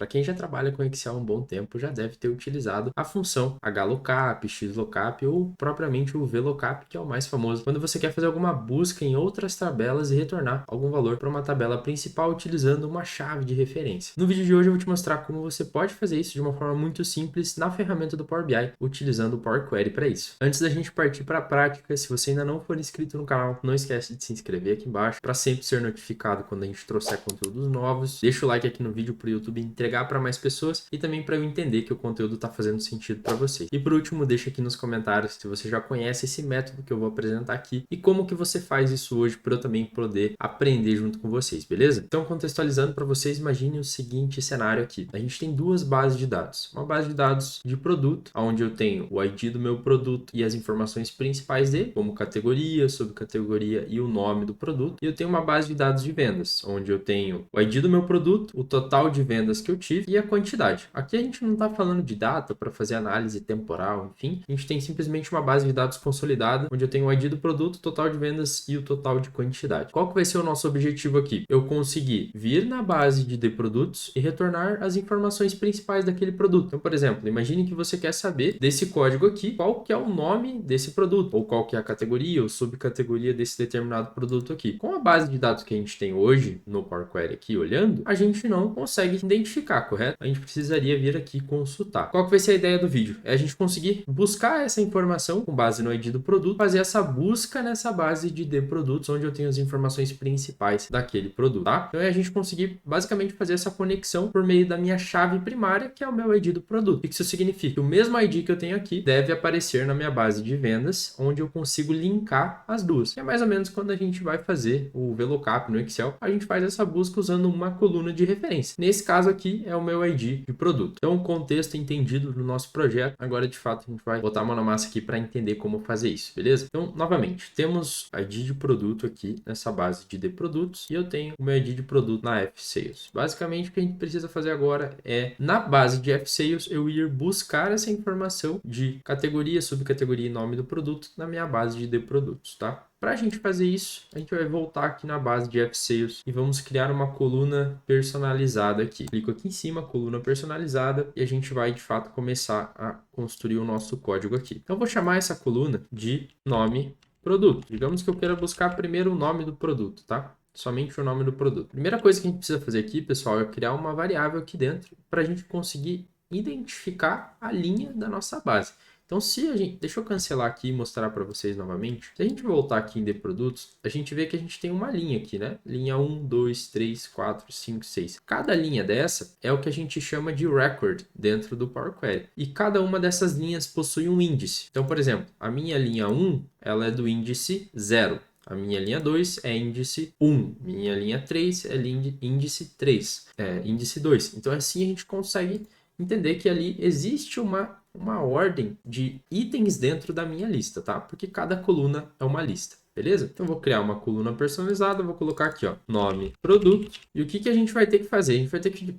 Para quem já trabalha com Excel há um bom tempo, já deve ter utilizado a função HLOOKUP, XLOOKUP ou propriamente o VLOOKUP, que é o mais famoso, quando você quer fazer alguma busca em outras tabelas e retornar algum valor para uma tabela principal utilizando uma chave de referência. No vídeo de hoje eu vou te mostrar como você pode fazer isso de uma forma muito simples na ferramenta do Power BI, utilizando o Power Query para isso. Antes da gente partir para a prática, se você ainda não for inscrito no canal, não esquece de se inscrever aqui embaixo para sempre ser notificado quando a gente trouxer conteúdos novos. Deixa o like aqui no vídeo para o YouTube entregar para mais pessoas e também para eu entender que o conteúdo está fazendo sentido para você. E por último, deixa aqui nos comentários se você já conhece esse método que eu vou apresentar aqui e como que você faz isso hoje para eu também poder aprender junto com vocês, beleza? Então, contextualizando para vocês, imagine o seguinte cenário aqui. A gente tem duas bases de dados. Uma base de dados de produto, onde eu tenho o ID do meu produto e as informações principais dele, como categoria, subcategoria e o nome do produto. E eu tenho uma base de dados de vendas, onde eu tenho o ID do meu produto, o total de vendas que eu tive e a quantidade. Aqui a gente não está falando de data para fazer análise temporal, enfim. A gente tem simplesmente uma base de dados consolidada, onde eu tenho o ID do produto, o total de vendas e o total de quantidade. Qual que vai ser o nosso objetivo aqui? Eu conseguir vir na base de produtos e retornar as informações principais daquele produto. Então, por exemplo, imagine que você quer saber desse código aqui, qual que é o nome desse produto, ou qual que é a categoria ou subcategoria desse determinado produto aqui. Com a base de dados que a gente tem hoje no Power Query aqui olhando, a gente não consegue identificar, correto? A gente precisaria vir aqui consultar. Qual que vai ser a ideia do vídeo? É a gente conseguir buscar essa informação com base no ID do produto, fazer essa busca nessa base de produtos, onde eu tenho as informações principais daquele produto, tá? Então é a gente conseguir basicamente fazer essa conexão por meio da minha chave primária, que é o meu ID do produto. O que isso significa? O mesmo ID que eu tenho aqui deve aparecer na minha base de vendas, onde eu consigo linkar as duas. É mais ou menos quando a gente vai fazer o VLOOKUP no Excel, a gente faz essa busca usando uma coluna de referência. Nesse caso aqui é o meu ID de produto. Então, o contexto entendido do nosso projeto. Agora, de fato, a gente vai botar a mão na massa aqui para entender como fazer isso, beleza? Então, novamente, temos ID de produto aqui nessa base de produtos e eu tenho o meu ID de produto na F-Sales. Basicamente, o que a gente precisa fazer agora é, na base de F-Sales, eu ir buscar essa informação de categoria, subcategoria e nome do produto na minha base de produtos, tá? Para a gente fazer isso, a gente vai voltar aqui na base de F-Sales e vamos criar uma coluna personalizada aqui. Clico aqui em cima, coluna personalizada, e a gente vai, de fato, começar a construir o nosso código aqui. Então, eu vou chamar essa coluna de nome produto. Digamos que eu queira buscar primeiro o nome do produto, tá? Somente o nome do produto. Primeira coisa que a gente precisa fazer aqui, pessoal, é criar uma variável aqui dentro para a gente conseguir identificar a linha da nossa base. Então, se a gente... Deixa eu cancelar aqui e mostrar para vocês novamente. Se a gente voltar aqui em produtos, a gente vê que a gente tem uma linha aqui, né? Linha 1, 2, 3, 4, 5, 6. Cada linha dessa é o que a gente chama de record dentro do Power Query. E cada uma dessas linhas possui um índice. Então, por exemplo, a minha linha 1, ela é do índice 0. A minha linha 2 é índice 1. Minha linha 3 é índice 3. Índice 2. Então, assim a gente consegue entender que ali existe uma ordem de itens dentro da minha lista, tá? Porque cada coluna é uma lista, beleza? Então, vou criar uma coluna personalizada, vou colocar aqui, ó, nome, produto. E o que a gente vai ter que fazer? A gente vai ter que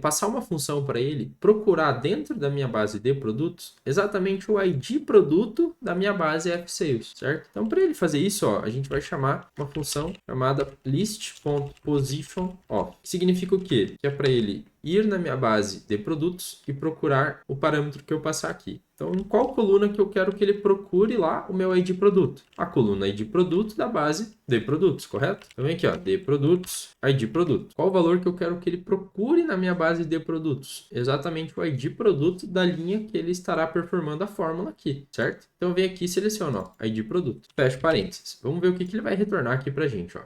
passar uma função para ele procurar dentro da minha base de produtos exatamente o ID produto da minha base F-Sales, certo? Então, para ele fazer isso, ó, a gente vai chamar uma função chamada list.positionOf. Significa o quê? Que é para ele ir na minha base de produtos e procurar o parâmetro que eu passar aqui. Então, em qual coluna que eu quero que ele procure lá o meu ID produto? A coluna ID produto da base de produtos, correto? Então, vem aqui, ó, de produtos, ID produto. Qual o valor que eu quero que ele procure na minha base de produtos? Exatamente o ID produto da linha que ele estará performando a fórmula aqui, certo? Então, vem aqui e seleciona, ó, ID produto. Fecha parênteses. Vamos ver o que ele vai retornar aqui pra gente, ó.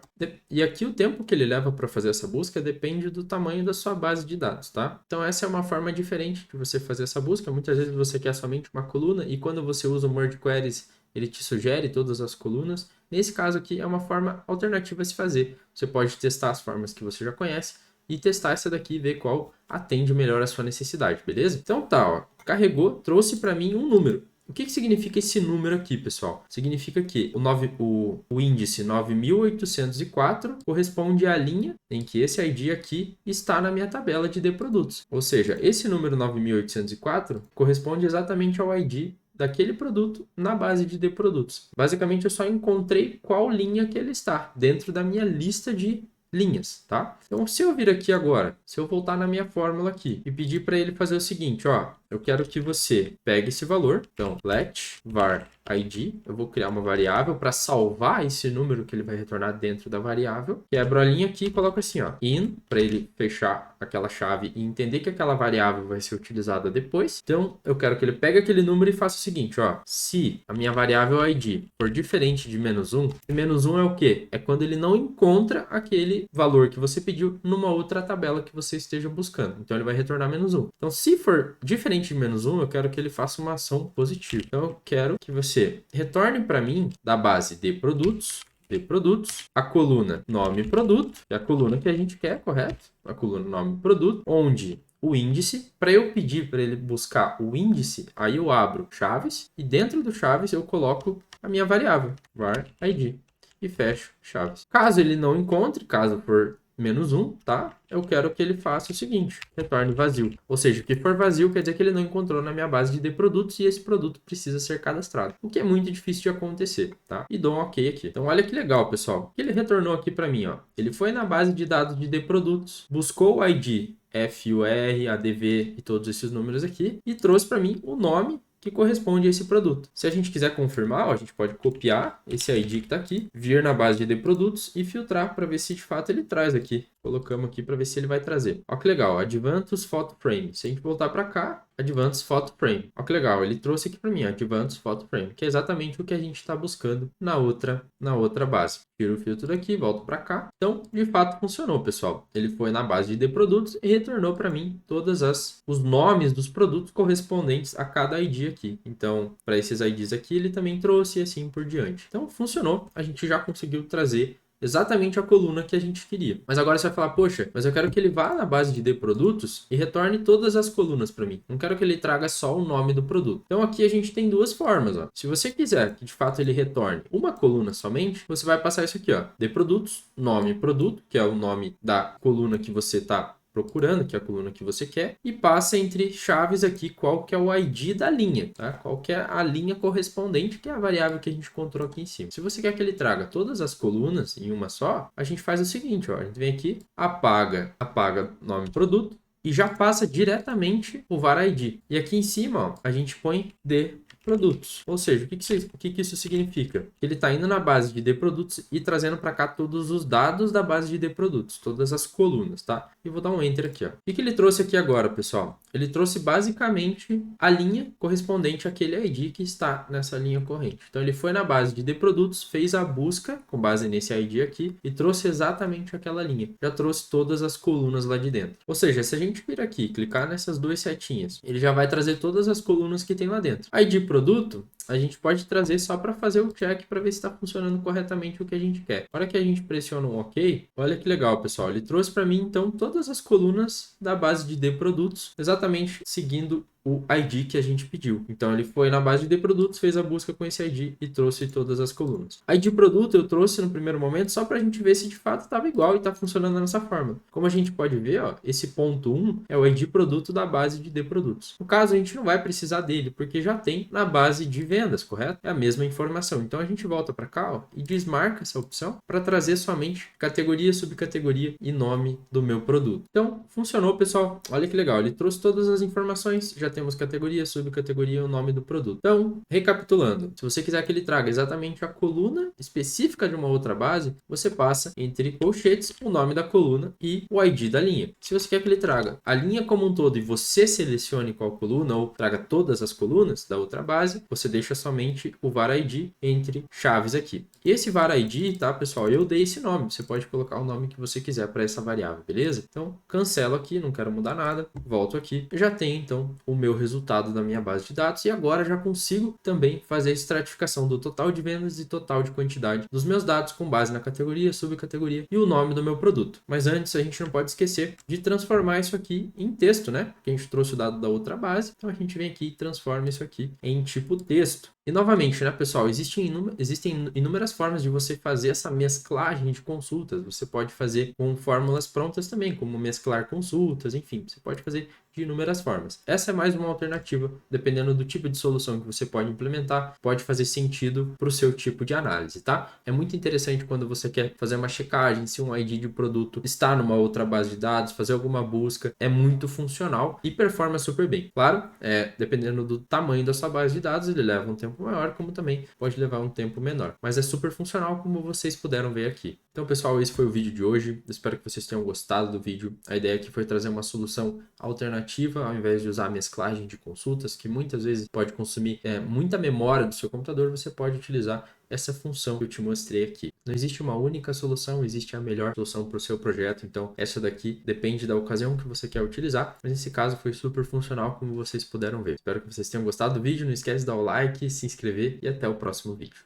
E aqui o tempo que ele leva para fazer essa busca depende do tamanho da sua base de dados, tá? Então, essa é uma forma diferente de você fazer essa busca. Muitas vezes você quer somente uma coluna e quando você usa o Merge Queries, ele te sugere todas as colunas. Nesse caso aqui é uma forma alternativa a se fazer. Você pode testar as formas que você já conhece e testar essa daqui e ver qual atende melhor a sua necessidade, beleza? Então tá, ó, carregou, trouxe para mim um número. O que significa esse número aqui, pessoal? Significa que o índice 9804 corresponde à linha em que esse ID aqui está na minha tabela de produtos. Ou seja, esse número 9804 corresponde exatamente ao ID daquele produto na base de produtos. Basicamente, eu só encontrei qual linha que ele está dentro da minha lista de linhas, tá? Então, se eu vir aqui agora, se eu voltar na minha fórmula aqui e pedir para ele fazer o seguinte, ó, eu quero que você pegue esse valor, então let var id, eu vou criar uma variável para salvar esse número que ele vai retornar dentro da variável, quebro a linha aqui e coloco assim, ó, in, para ele fechar aquela chave e entender que aquela variável vai ser utilizada depois. Então, eu quero que ele pegue aquele número e faça o seguinte, ó, se a minha variável id for diferente de -1, e -1 é o quê? É quando ele não encontra aquele valor que você pediu numa outra tabela que você esteja buscando. Então, ele vai retornar -1. Então, se for diferente de -1, eu quero que ele faça uma ação positiva. Então, eu quero que você retorne para mim da base de produtos, a coluna nome produto, que é a coluna que a gente quer, correto? A coluna nome produto, onde o índice, para eu pedir para ele buscar o índice, aí eu abro chaves e dentro do chaves eu coloco a minha variável, var id, e fecho chaves. Caso ele não encontre, caso for -1, tá? Eu quero que ele faça o seguinte, retorne vazio. Ou seja, o que for vazio quer dizer que ele não encontrou na minha base de produtos e esse produto precisa ser cadastrado. O que é muito difícil de acontecer, tá? E dou um ok aqui. Então, olha que legal, pessoal. O que ele retornou aqui para mim, ó. Ele foi na base de dados de produtos, buscou o ID, FUR, ADV e todos esses números aqui e trouxe para mim o nome que corresponde a esse produto. Se a gente quiser confirmar, ó, a gente pode copiar esse ID que está aqui, vir na base de produtos e filtrar para ver se de fato ele traz aqui. Colocamos aqui para ver se ele vai trazer. Olha que legal, Advantus Photo Frame. Se a gente voltar para cá, Advantus Photo Frame. Olha que legal, ele trouxe aqui para mim, Advantus Photo Frame, que é exatamente o que a gente está buscando na outra base. Tiro o filtro daqui, volto para cá. Então, de fato, funcionou, pessoal. Ele foi na base de produtos e retornou para mim todos os nomes dos produtos correspondentes a cada ID aqui. Então, para esses IDs aqui, ele também trouxe e assim por diante. Então, funcionou. A gente já conseguiu trazer exatamente a coluna que a gente queria. Mas agora você vai falar, poxa, mas eu quero que ele vá na base de produtos e retorne todas as colunas para mim. Não quero que ele traga só o nome do produto. Então aqui a gente tem duas formas, ó. Se você quiser que de fato ele retorne uma coluna somente, você vai passar isso aqui, ó, de produtos, nome produto, que é o nome da coluna que você está procurando, que é a coluna que você quer, e passa entre chaves aqui qual que é o ID da linha, tá? Qual que é a linha correspondente, que é a variável que a gente encontrou aqui em cima. Se você quer que ele traga todas as colunas em uma só, a gente faz o seguinte, ó, a gente vem aqui, apaga nome produto, e já passa diretamente o var ID. E aqui em cima, ó, a gente põe de produtos. Ou seja, o que isso significa? Ele está indo na base de produtos e trazendo para cá todos os dados da base de produtos, todas as colunas, tá? E vou dar um enter aqui, ó. O que ele trouxe aqui agora, pessoal? Ele trouxe basicamente a linha correspondente àquele ID que está nessa linha corrente. Então, ele foi na base de produtos, fez a busca com base nesse ID aqui e trouxe exatamente aquela linha. Já trouxe todas as colunas lá de dentro. Ou seja, se a gente vir aqui, clicar nessas duas setinhas, ele já vai trazer todas as colunas que tem lá dentro. ID produto, a gente pode trazer só para fazer o check para ver se está funcionando corretamente o que a gente quer. Na hora que a gente pressiona um OK, olha que legal, pessoal. Ele trouxe para mim, então, todas as colunas da base de produtos, exatamente seguindo o ID que a gente pediu. Então, ele foi na base de produtos, fez a busca com esse ID e trouxe todas as colunas. ID produto eu trouxe no primeiro momento só para a gente ver se de fato estava igual e está funcionando nessa forma. Como a gente pode ver, ó, esse ponto 1 é o ID produto da base de produtos. No caso, a gente não vai precisar dele, porque já tem na base de vendas, correto? É a mesma informação. Então, a gente volta para cá, ó, e desmarca essa opção para trazer somente categoria, subcategoria e nome do meu produto. Então, funcionou, pessoal. Olha que legal. Ele trouxe todas as informações, já temos categoria, subcategoria e o nome do produto. Então, recapitulando, se você quiser que ele traga exatamente a coluna específica de uma outra base, você passa entre colchetes o nome da coluna e o ID da linha. Se você quer que ele traga a linha como um todo e você selecione qual coluna ou traga todas as colunas da outra base, você deixa somente o var ID entre chaves aqui. E esse var ID, tá, pessoal? Eu dei esse nome. Você pode colocar o nome que você quiser para essa variável, beleza? Então, cancelo aqui, não quero mudar nada. Volto aqui. Eu já tenho, então, o meu resultado da minha base de dados e agora já consigo também fazer a estratificação do total de vendas e total de quantidade dos meus dados com base na categoria, subcategoria e o nome do meu produto. Mas antes, a gente não pode esquecer de transformar isso aqui em texto, né? Porque a gente trouxe o dado da outra base, então a gente vem aqui e transforma isso aqui em tipo texto. E novamente, né, pessoal, existem inúmeras formas de você fazer essa mesclagem de consultas. Você pode fazer com fórmulas prontas também, como mesclar consultas, enfim, você pode fazer de inúmeras formas. Essa é mais uma alternativa, dependendo do tipo de solução que você pode implementar, pode fazer sentido para o seu tipo de análise, tá? É muito interessante quando você quer fazer uma checagem, se um ID de produto está numa outra base de dados, fazer alguma busca, é muito funcional e performa super bem. Claro, dependendo do tamanho da sua base de dados, ele leva um tempo maior, como também pode levar um tempo menor. Mas é super funcional, como vocês puderam ver aqui. Então, pessoal, esse foi o vídeo de hoje. Espero que vocês tenham gostado do vídeo. A ideia aqui foi trazer uma solução alternativa, ao invés de usar a mesclagem de consultas, que muitas vezes pode consumir muita memória do seu computador, você pode utilizar essa função que eu te mostrei aqui. Não existe uma única solução, existe a melhor solução para o seu projeto, então essa daqui depende da ocasião que você quer utilizar, mas nesse caso foi super funcional, como vocês puderam ver. Espero que vocês tenham gostado do vídeo, não esquece de dar o like, se inscrever e até o próximo vídeo.